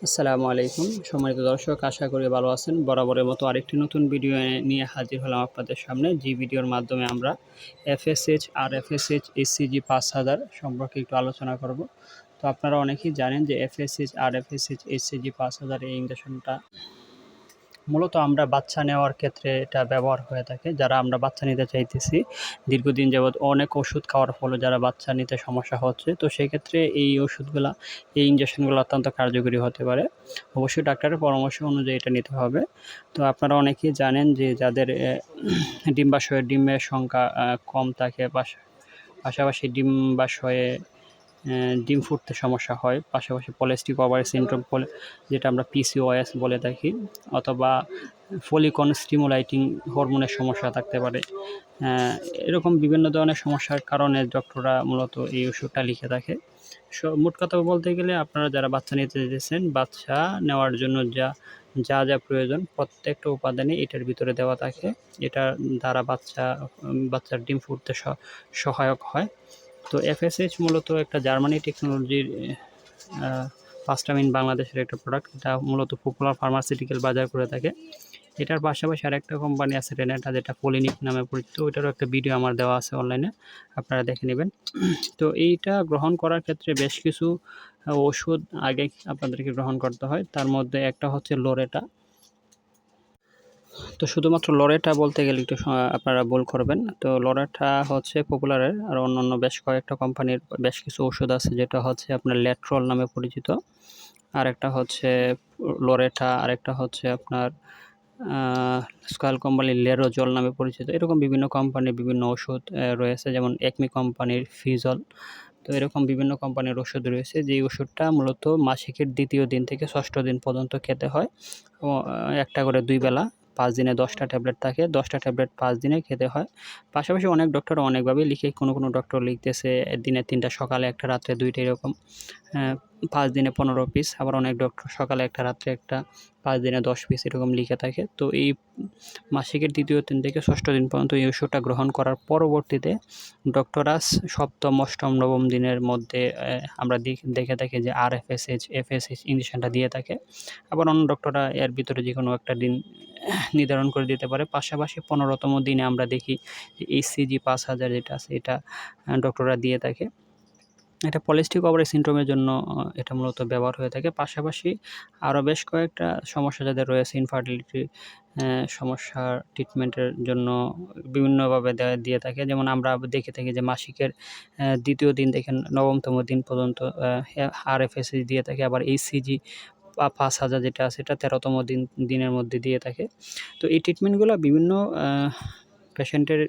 আসসালামু আলাইকুম সম্মানিত দর্শক, আশা করি ভালো আছেন। বরাবরের মতো আরেকটি নতুন ভিডিও নিয়ে হাজির হলাম আপনাদের সামনে। যে ভিডিওর মাধ্যমে আমরা এফএসএইচ আর এফএসএইচ এসসিজি 5000 সম্পর্কে একটু আলোচনা করব। তো আপনারা অনেকেই জানেন যে এফএসএইচ আর এফএসএইচ এসসিজি 5000 এই ইনজেকশনটা মূলত আমরা বাচ্চা নেওয়ার ক্ষেত্রে এটা ব্যবহার হয়ে থাকে। যারা আমরা বাচ্চা নিতে চাইতেছি, দীর্ঘদিন যাবৎ অনেক ওষুধ খাওয়ার ফলে যারা বাচ্চা নিতে সমস্যা হচ্ছে, তো সেক্ষেত্রে এই ওষুধগুলা, এই ইনজেকশনগুলো অত্যন্ত কার্যকরী হতে পারে। অবশ্যই ডাক্তারের পরামর্শ অনুযায়ী এটা নিতে হবে। তো আপনারা অনেকেই জানেন যে যাদের ডিমের সংখ্যা কম থাকে, পাশাপাশি ডিম্বাশয়ে ডিম ফুটতে সমস্যা হয়, পাশাপাশি পলিস্টিক ওভারি সিনড্রোম যেটা আমরা পিসিওএস বলে থাকি, অথবা ফলিকন স্টিমুলেটিং হরমোনের সমস্যা থাকতে পারে। এরকম বিভিন্ন ধরনের সমস্যার কারণে ডক্টররা মূলত এই ওষুধটা লিখে থাকে। মোট কথা বলতে গেলে আপনারা যারা বাচ্চা নিতে যেতেছেন, বাচ্চা নেওয়ার জন্য যা যা যা প্রয়োজন প্রত্যেকটা উপাদানই এটার ভিতরে দেওয়া থাকে। এটার দ্বারা বাচ্চার ডিম ফুটতে সহায়ক হয়। তো এফএসএইচ মূলত একটা জার্মানি টেকনোলজির ফাস্টামিন বাংলাদেশের একটা প্রোডাক্ট। এটা মূলত পপুলার ফার্মাসিউটিক্যাল বাজার করে থাকে। এটার পাশাপাশি আরেকটা কোম্পানি আছে রেনেটা, যেটা পলিনিক নামে পরিচিত। ওইটারও একটা ভিডিও আমার দেওয়া আছে অনলাইনে, আপনারা দেখে নেবেন। তো এইটা গ্রহণ করার ক্ষেত্রে বেশ কিছু ওষুধ আগে আপনাদেরকে গ্রহণ করতে হয়। তার মধ্যে একটা হচ্ছে লোরেটা। তো শুধুমাত্র লোরেটা বলতে গেলে একটু আপনারা ভুল করবেন। তো লোরেটা হচ্ছে পপুলারের, আর অন্যান্য বেশ কয়েকটা কোম্পানির বেশ কিছু ওষুধ আছে, যেটা হচ্ছে আপনার ল্যাট্রল নামে পরিচিত। আরেকটা হচ্ছে লোরেটা, আরেকটা হচ্ছে আপনার স্কয়াল কোম্পানির লেরোজল নামে পরিচিত। এরকম বিভিন্ন কোম্পানির বিভিন্ন ওষুধ রয়েছে, যেমন একমি কোম্পানির ফিজল। তো এরকম বিভিন্ন কোম্পানির ওষুধ রয়েছে, যেই ওষুধটা মূলত মাসিকের দ্বিতীয় দিন থেকে ষষ্ঠ দিন পর্যন্ত খেতে হয়। একটা করে 2 বেলা, 5 দিনে 10টা ট্যাবলেট থাকে, 10টা ট্যাবলেট 5 দিনে খেতে হয়। পাশাপাশি অনেক ডক্টর অনেকভাবেই লিখে, কোনো ডক্টর লিখতেছে দিনে 3টা, সকালে 1টা, রাত্রে 2টা, এরকম 5 দিনে 15 পিস। আবার অনেক ডক্টর সকালে 1টা, রাত্রে 1টা, 5 দিনে 10 পিস এরকম লিখে থাকে। তো এই মাসিকের দ্বিতীয় দিন থেকে ষষ্ঠ দিন পর্যন্ত এই ওষুধটা গ্রহণ করার পরবর্তীতে ডক্টররা সপ্তম, অষ্টম, নবম দিনের মধ্যে আমরা দেখে থাকি যে আরএফএসএইচ, এফএসএইচ ইনজেকশনটা দিয়ে থাকে। আবার অন্য ডক্টররা এর ভিতরে যে কোনো একটা দিন নির্ধারণ করে দিতে পারে। পাশাপাশি 15তম দিনে আমরা দেখি যে এইচসিজি 5000 যেটা আছে, এটা ডক্টররা দিয়ে থাকে। এটা পলিস্টিক ওভারি সিনড্রোমের জন্য এটা মূলত ব্যবহার হয়ে থাকে। পাশাপাশি আরও বেশ কয়েকটা সমস্যা যাদের রয়েছে, ইনফার্টিলিটি সমস্যার ট্রিটমেন্টের জন্য বিভিন্নভাবে দিয়ে থাকে। যেমন আমরা দেখে থাকি যে মাসিকের দ্বিতীয় দিন থেকে নবমতম দিন পর্যন্ত আরএফএসএইচ দিয়ে থাকে। আবার এইচসিজি 5000 যেটা আছে, এটা 13তম দিনের মধ্যে দিয়ে থাকে। তো এই ট্রিটমেন্টগুলো বিভিন্ন পেশেন্টের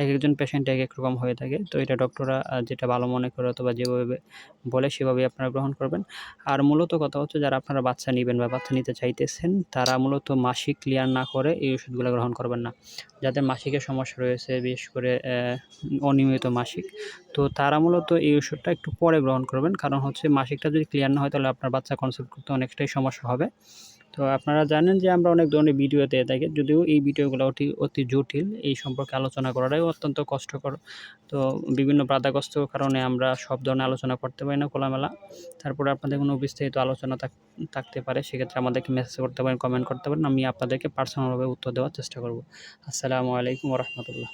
একেকজন পেশেন্ট একেক রকম হয়ে থাকে। তো এটা ডক্টররা যেটা ভালো মনে করে অথবা যেভাবে বলে সেভাবেই আপনারা গ্রহণ করবেন। আর মূলত কথা হচ্ছে, যারা আপনারা বাচ্চা নিবেন বা বাচ্চা নিতে চাইতেছেন, তারা মূলত মাসিক ক্লিয়ার না করে এই ওষুধগুলো গ্রহণ করবেন না। যাদের মাসিকের সমস্যা রয়েছে, বিশেষ করে অনিয়মিত মাসিক, তো তারা মূলত এই ওষুধটা একটু পরে গ্রহণ করবেন। কারণ হচ্ছে মাসিকটা যদি ক্লিয়ার না হয়, তাহলে আপনার বাচ্চা কনসিভ করতে অনেকটাই সমস্যা হবে। তো আপনারা জানেন যে আমরা অনেক ধরনের ভিডিও দিয়ে থাকি, যদিও এই ভিডিওগুলো অতি জটিল, এই সম্পর্কে আলোচনা করাটাই অত্যন্ত কষ্টকর। তো বিভিন্ন বাধাগ্রস্ত কারণে আমরা সব ধরনের আলোচনা করতে পারি না খোলামেলা। তারপরে আপনাদের কোনো বিস্তারিত আলোচনা থাকতে পারে, সেক্ষেত্রে আমাদেরকে মেসেজ করতে পারেন, কমেন্ট করতে পারেন। আমি আপনাদেরকে পার্সোনালভাবে উত্তর দেওয়ার চেষ্টা করব। আসসালামু আলাইকুম ওয়া রাহমাতুল্লাহ।